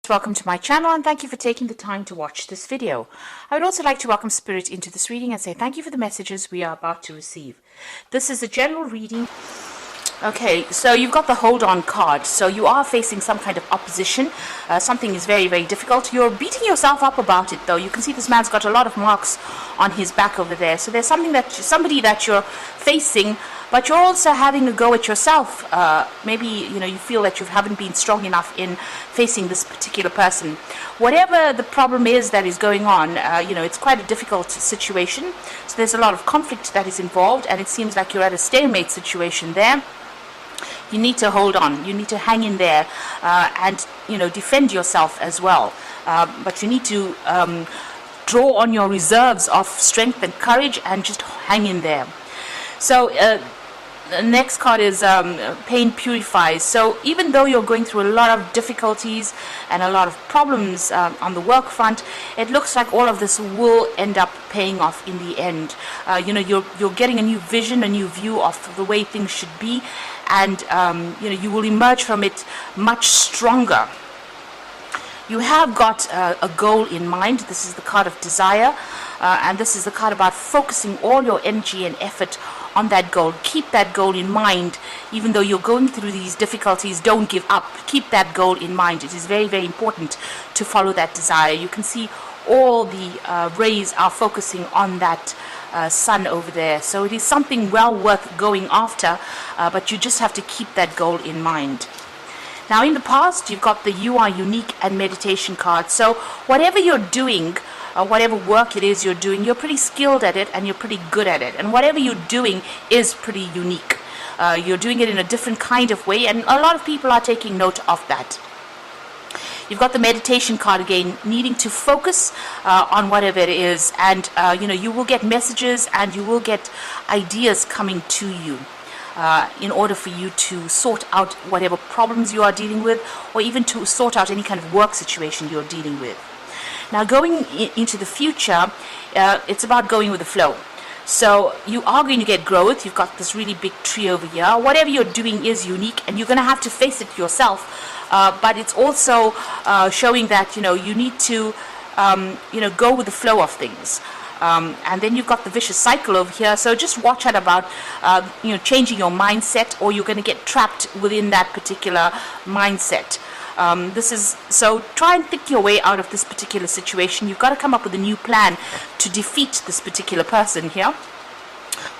Welcome to my channel and thank you for taking the time to watch this video. I would also like to welcome Spirit into this reading and say thank you for the messages we are about to receive. This is a general reading. Okay, so you've got the hold on card. So you are facing some kind of opposition. Something is very, very difficult. You're beating yourself up about it though. You can see this man's got a lot of marks on his back over there. So there's somebody that you're facing, but you're also having a go at yourself. Maybe you feel that you haven't been strong enough in facing this particular person. Whatever the problem is that is going on, it's quite a difficult situation. So there's a lot of conflict that is involved, and it seems like you're at a stalemate situation there. You need to hold on. You need to hang in there and defend yourself as well. But you need to draw on your reserves of strength and courage and just hang in there. So the next card is Pain Purifies. So even though you're going through a lot of difficulties and a lot of problems on the work front, it looks like all of this will end up paying off in the end. You're getting a new vision, a new view of the way things should be, and you will emerge from it much stronger. You have got a goal in mind. This is the card of desire, and this is the card about focusing all your energy and effort on that goal. Keep that goal in mind. Even though you're going through these difficulties, don't give up. Keep that goal in mind. It is very, very important to follow that desire. You can see all the rays are focusing on that sun over there. So it is something well worth going after, but you just have to keep that goal in mind. Now, in the past, you've got the You Are Unique and Meditation card. So whatever you're doing, whatever work it is you're doing, you're pretty skilled at it and you're pretty good at it. And whatever you're doing is pretty unique. You're doing it in a different kind of way, and a lot of people are taking note of that. You've got the meditation card again, needing to focus on whatever it is, and you will get messages and you will get ideas coming to you in order for you to sort out whatever problems you are dealing with, or even to sort out any kind of work situation you're dealing with. Now, going into the future, it's about going with the flow. So you are going to get growth. You've got this really big tree over here. Whatever you're doing is unique, and you're going to have to face it yourself. But it's also showing that you need to go with the flow of things. And then you've got the vicious cycle over here. So just watch out about changing your mindset, or you're going to get trapped within that particular mindset. So try and think your way out of this particular situation. You've got to come up with a new plan to defeat this particular person here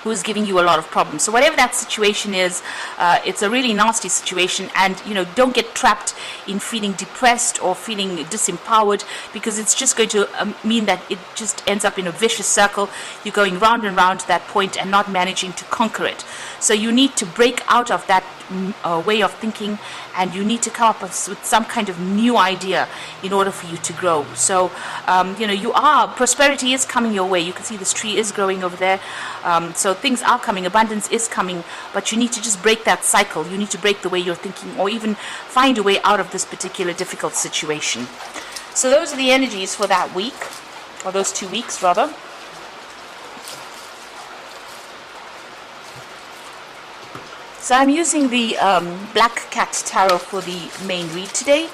who is giving you a lot of problems. So whatever that situation is, it's a really nasty situation, and don't get trapped in feeling depressed or feeling disempowered, because it's just going to mean that it just ends up in a vicious circle. You're going round and round to that point and not managing to conquer it. So you need to break out of that way of thinking, and you need to come up with some kind of new idea in order for you to grow. So prosperity is coming your way. You can see this tree is growing over there. So things are coming, abundance is coming, but you need to just break that cycle. You need to break the way you're thinking, or even find a way out of this particular difficult situation. So those are the energies for that week, or those 2 weeks rather. So I'm using the Black Cat Tarot for the main read today.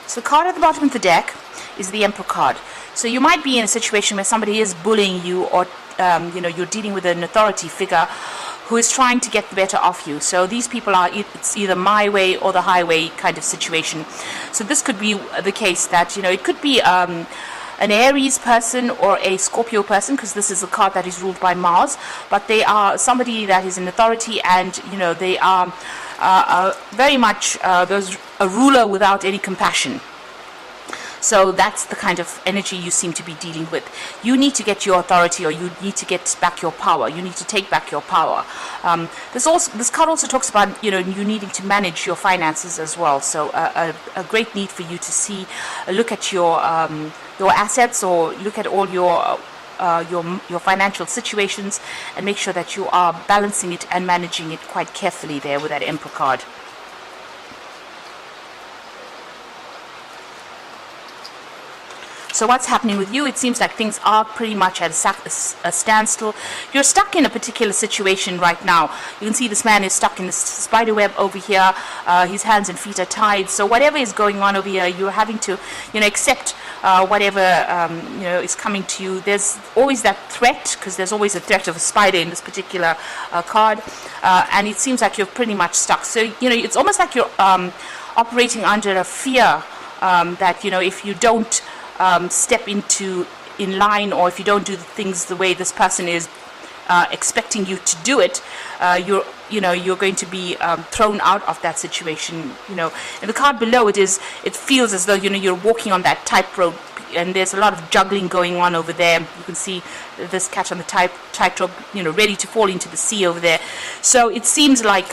So the card at the bottom of the deck is the Emperor card. So you might be in a situation where somebody is bullying you, or you're dealing with an authority figure who is trying to get the better of you. So these people it's either my way or the highway kind of situation. So this could be the case that it could be an Aries person or a Scorpio person, because this is a card that is ruled by Mars, but they are somebody that is in authority, and they are very much a ruler without any compassion. So that's the kind of energy you seem to be dealing with. You need to get your authority, or you need to get back your power. You need to take back your power. This card also talks about you needing to manage your finances as well. So a great need for you to look at your assets, or look at all your financial situations, and make sure that you are balancing it and managing it quite carefully there with that Emperor card. So what's happening with you? It seems like things are pretty much at a standstill. You're stuck in a particular situation right now. You can see this man is stuck in this spider web over here. His hands and feet are tied. So whatever is going on over here, you're having to, accept whatever is coming to you. There's always that threat, because there's always a threat of a spider in this particular card, and it seems like you're pretty much stuck. So it's almost like you're operating under a fear that if you don't step in line, or if you don't do the things the way this person is expecting you to do it, you're going to be thrown out of that situation. In the card below, it feels as though you're walking on that tightrope, and there's a lot of juggling going on over there. You can see this catch on the tightrope, ready to fall into the sea over there. So it seems like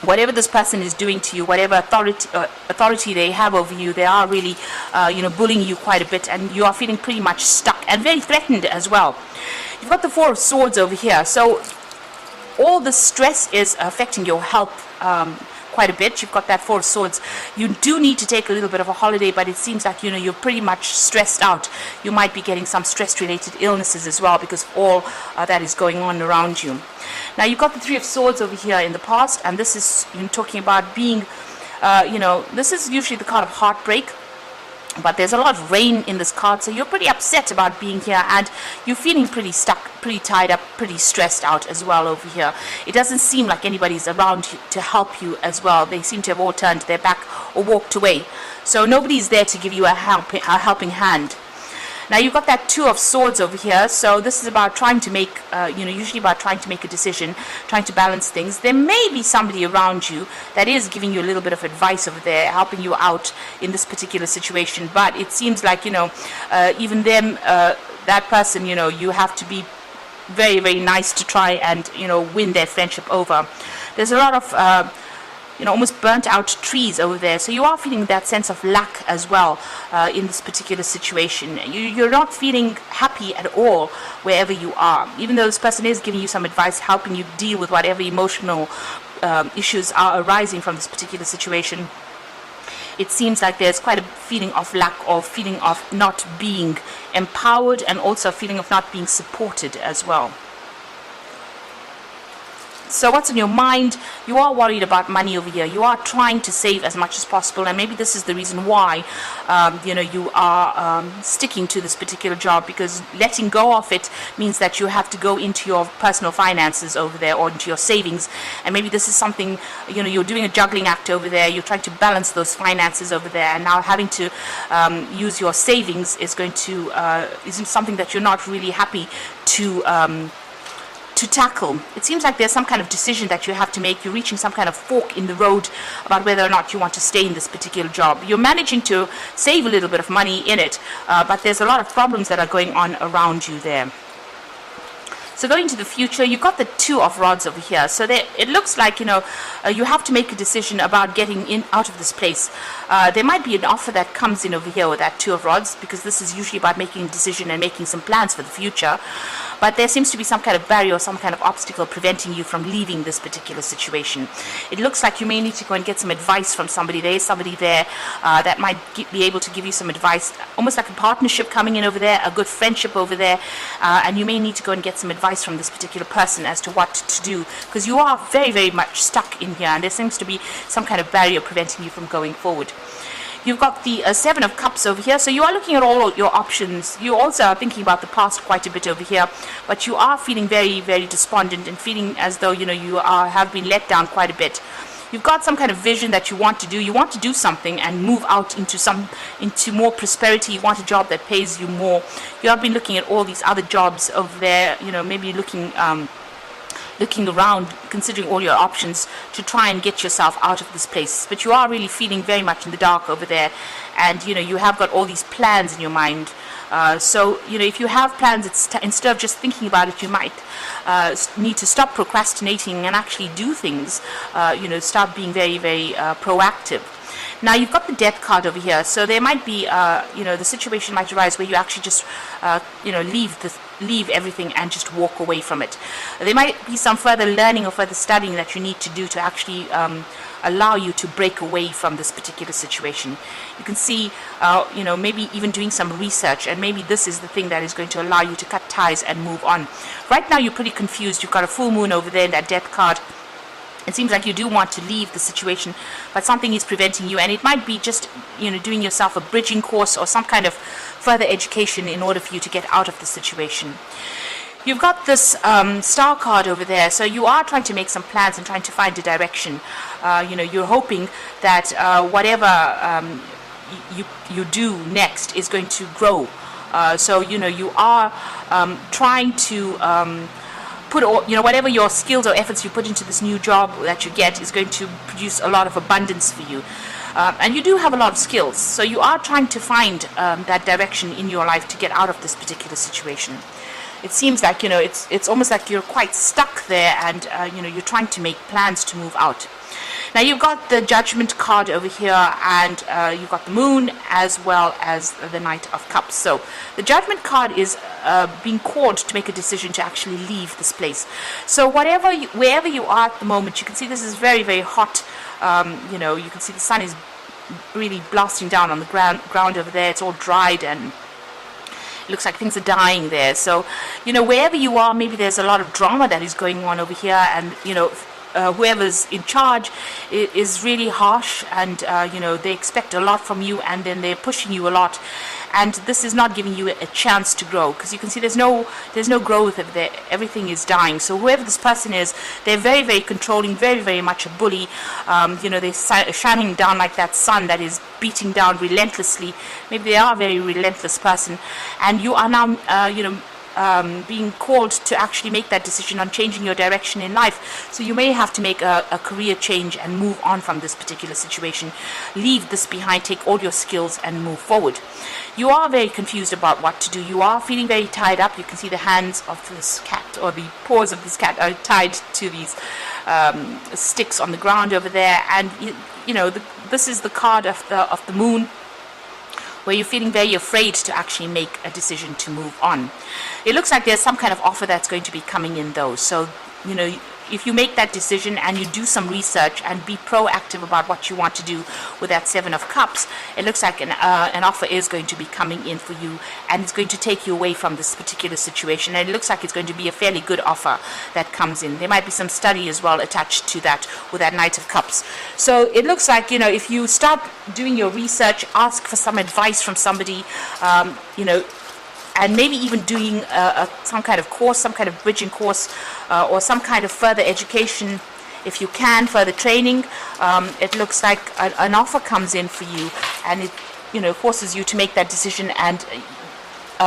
whatever this person is doing to you, whatever authority they have over you, they are really, bullying you quite a bit, and you are feeling pretty much stuck and very threatened as well. You've got the Four of Swords over here, so all the stress is affecting your health quite a bit. You've got that Four of Swords. You do need to take a little bit of a holiday, but it seems like you're pretty much stressed out. You might be getting some stress-related illnesses as well, because all that is going on around you. Now you've got the Three of Swords over here in the past, and this is talking about being, this is usually the card of heartbreak. But there's a lot of rain in this card, so you're pretty upset about being here, and you're feeling pretty stuck, pretty tied up, pretty stressed out as well over here. It doesn't seem like anybody's around to help you as well. They seem to have all turned their back or walked away. So nobody's there to give you a helping hand. Now you've got that Two of Swords over here, so this is about trying to make, usually about trying to make a decision, trying to balance things. There may be somebody around you that is giving you a little bit of advice over there, helping you out in this particular situation, but it seems like, even them, that person, you have to be very, very nice to try and, win their friendship over. There's a lot of almost burnt out trees over there, so you are feeling that sense of lack as well in this particular situation. You're not feeling happy at all wherever you are, even though this person is giving you some advice, helping you deal with whatever emotional issues are arising from this particular situation. It seems like there's quite a feeling of lack, or feeling of not being empowered, and also a feeling of not being supported as well. So what's in your mind? You are worried about money over here. You are trying to save as much as possible, and maybe this is the reason why you are sticking to this particular job, because letting go of it means that you have to go into your personal finances over there, or into your savings, and maybe this is something, you're doing a juggling act over there. You're trying to balance those finances over there, and now having to use your savings is going to isn't something that you're not really happy to tackle. It seems like there's some kind of decision that you have to make. You're reaching some kind of fork in the road about whether or not you want to stay in this particular job. You're managing to save a little bit of money in it, but there's a lot of problems that are going on around you there. So going to the future, you've got the Two of Rods over here. So it looks like, you have to make a decision about getting out of this place. There might be an offer that comes in over here with that Two of Rods, because this is usually about making a decision and making some plans for the future. But there seems to be some kind of barrier or some kind of obstacle preventing you from leaving this particular situation. It looks like you may need to go and get some advice from somebody. There is somebody there that might be able to give you some advice, almost like a partnership coming in over there, a good friendship over there, and you may need to go and get some advice from this particular person as to what to do, because you are very, very much stuck in here, and there seems to be some kind of barrier preventing you from going forward. You've got the Seven of Cups over here, so you are looking at all your options. You also are thinking about the past quite a bit over here, but you are feeling very, very despondent and feeling as though you have been let down quite a bit. You've got some kind of vision that you want to do. You want to do something and move out into more prosperity. You want a job that pays you more. You have been looking at all these other jobs over there. Maybe looking around, considering all your options to try and get yourself out of this place. But you are really feeling very much in the dark over there, and you have got all these plans in your mind. So if you have plans, instead of just thinking about it, you might need to stop procrastinating and actually do things. Start being very, very proactive. Now you've got the death card over here, so there might be, the situation might arise where you actually just, leave everything and just walk away from it. There might be some further learning or further studying that you need to do to actually allow you to break away from this particular situation. You can see, maybe even doing some research, and maybe this is the thing that is going to allow you to cut ties and move on. Right now you're pretty confused. You've got a full moon over there in that death card. It seems like you do want to leave the situation, but something is preventing you, and it might be just, doing yourself a bridging course or some kind of further education in order for you to get out of the situation. You've got this star card over there, so you are trying to make some plans and trying to find a direction. You're hoping that whatever you do next is going to grow. You are trying to put all, whatever your skills or efforts you put into this new job that you get is going to produce a lot of abundance for you. And you do have a lot of skills, so you are trying to find that direction in your life to get out of this particular situation. It seems like, it's almost like you're quite stuck there, and, you're trying to make plans to move out. Now you've got the Judgment card over here, and you've got the Moon as well as the Knight of Cups. So the Judgment card is being called to make a decision to actually leave this place. So wherever you are at the moment, you can see this is very, very hot. You can see the sun is really blasting down on the ground over there. It's all dried, and it looks like things are dying there. So, wherever you are, maybe there's a lot of drama that is going on over here, and, whoever's in charge is really harsh, and, they expect a lot from you, and then they're pushing you a lot. And this is not giving you a chance to grow, because you can see there's no growth over there. Everything is dying. So whoever this person is, they're very, very controlling, very, very much a bully. They're shining down like that sun that is beating down relentlessly. Maybe they are a very relentless person, and you are now, being called to actually make that decision on changing your direction in life. So you may have to make a career change and move on from this particular situation. Leave this behind, take all your skills and move forward. You are very confused about what to do. You are feeling very tied up. You can see the hands of this cat, or the paws of this cat, are tied to these sticks on the ground over there. And this is the card of the Moon, where you're feeling very afraid to actually make a decision to move on. It looks like there's some kind of offer that's going to be coming in though. So, if you make that decision and you do some research and be proactive about what you want to do with that Seven of Cups, it looks like an offer is going to be coming in for you, and it's going to take you away from this particular situation. And it looks like it's going to be a fairly good offer that comes in. There might be some study as well attached to that with that Knight of Cups. So it looks like, if you start doing your research, ask for some advice from somebody, and maybe even doing some kind of course, some kind of bridging course, or some kind of further education, if you can, further training. It looks like an offer comes in for you, and it forces you to make that decision. And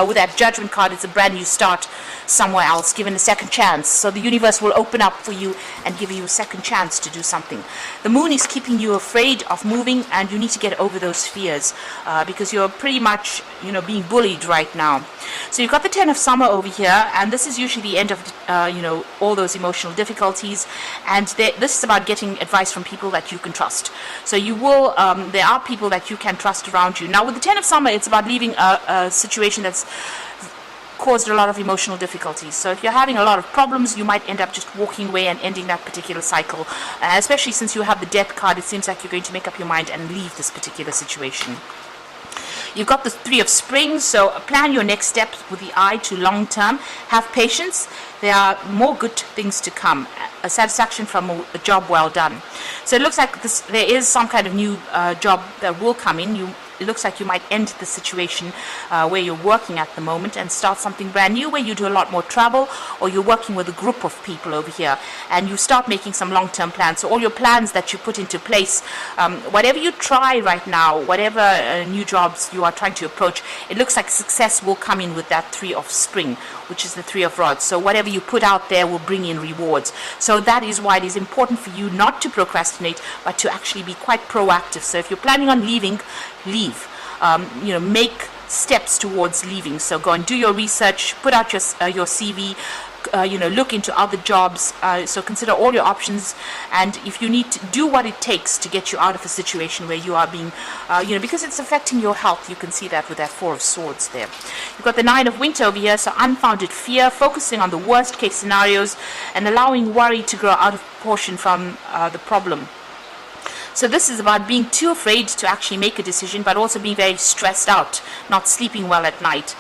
with that Judgment card, it's a brand new start somewhere else, given a second chance. So the universe will open up for you and give you a second chance to do something. The Moon is keeping you afraid of moving, and you need to get over those fears, because you're pretty much being bullied right now. So you've got the Ten of Summer over here, and this is usually the end of all those emotional difficulties, and this is about getting advice from people that you can trust. So you will there are people that you can trust around you. Now with the Ten of Summer, it's about leaving a situation that's caused a lot of emotional difficulties. So if you're having a lot of problems, you might end up just walking away and ending that particular cycle. Especially since you have the Death card, it seems like you're going to make up your mind and leave this particular situation. You've got the Three of Springs, so plan your next steps with the eye to long term. Have patience. There are more good things to come. A satisfaction from a job well done. So it looks like there is some kind of new job that will come in. It looks like you might end the situation where you're working at the moment and start something brand new where you do a lot more travel, or you're working with a group of people over here and you start making some long-term plans. So all your plans that you put into place, whatever you try right now, whatever new jobs you are trying to approach, it looks like success will come in with that Three of Spring, which is the Three of Rods. So whatever you put out there will bring in rewards. So that is why it is important for you not to procrastinate, but to actually be quite proactive. So if you're planning on leaving, leave. Make steps towards leaving. So go and do your research, put out your CV, look into other jobs. So consider all your options, and if you need to, do what it takes to get you out of a situation where you are being, because it's affecting your health. You can see that with that Four of Swords there. You've got the Nine of Winter over here, so unfounded fear, focusing on the worst case scenarios and allowing worry to grow out of proportion from the problem. So this is about being too afraid to actually make a decision, but also being very stressed out, not sleeping well at night.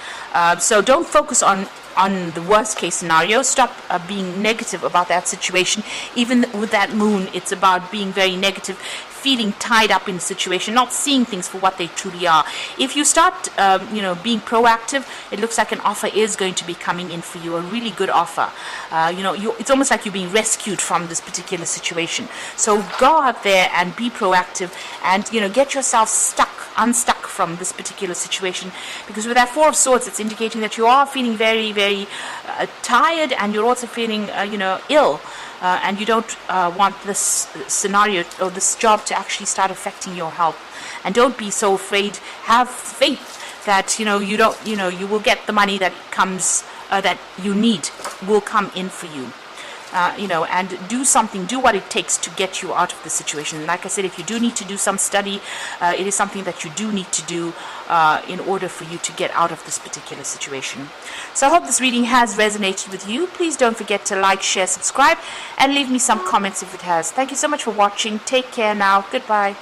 So don't focus on the worst case scenario. Stop being negative about that situation. Even with that moon, it's about being very negative, feeling tied up in the situation, not seeing things for what they truly are. If you start being proactive, it looks like an offer is going to be coming in for you, a really good offer. It's almost like you're being rescued from this particular situation. So go out there and be proactive, and get yourself unstuck from this particular situation, because with that Four of Swords, it's indicating that you are feeling very, very tired, and you're also feeling ill, and you don't want this scenario or this job to actually start affecting your health. And don't be so afraid. Have faith that you will get the money that comes that you need will come in for you. And do what it takes to get you out of the situation. Like I said, if you do need to do some study, it is something that you do need to do in order for you to get out of this particular situation. So I hope this reading has resonated with you. Please don't forget to like, share, subscribe, and leave me some comments if it has. Thank you so much for watching. Take care now. Goodbye.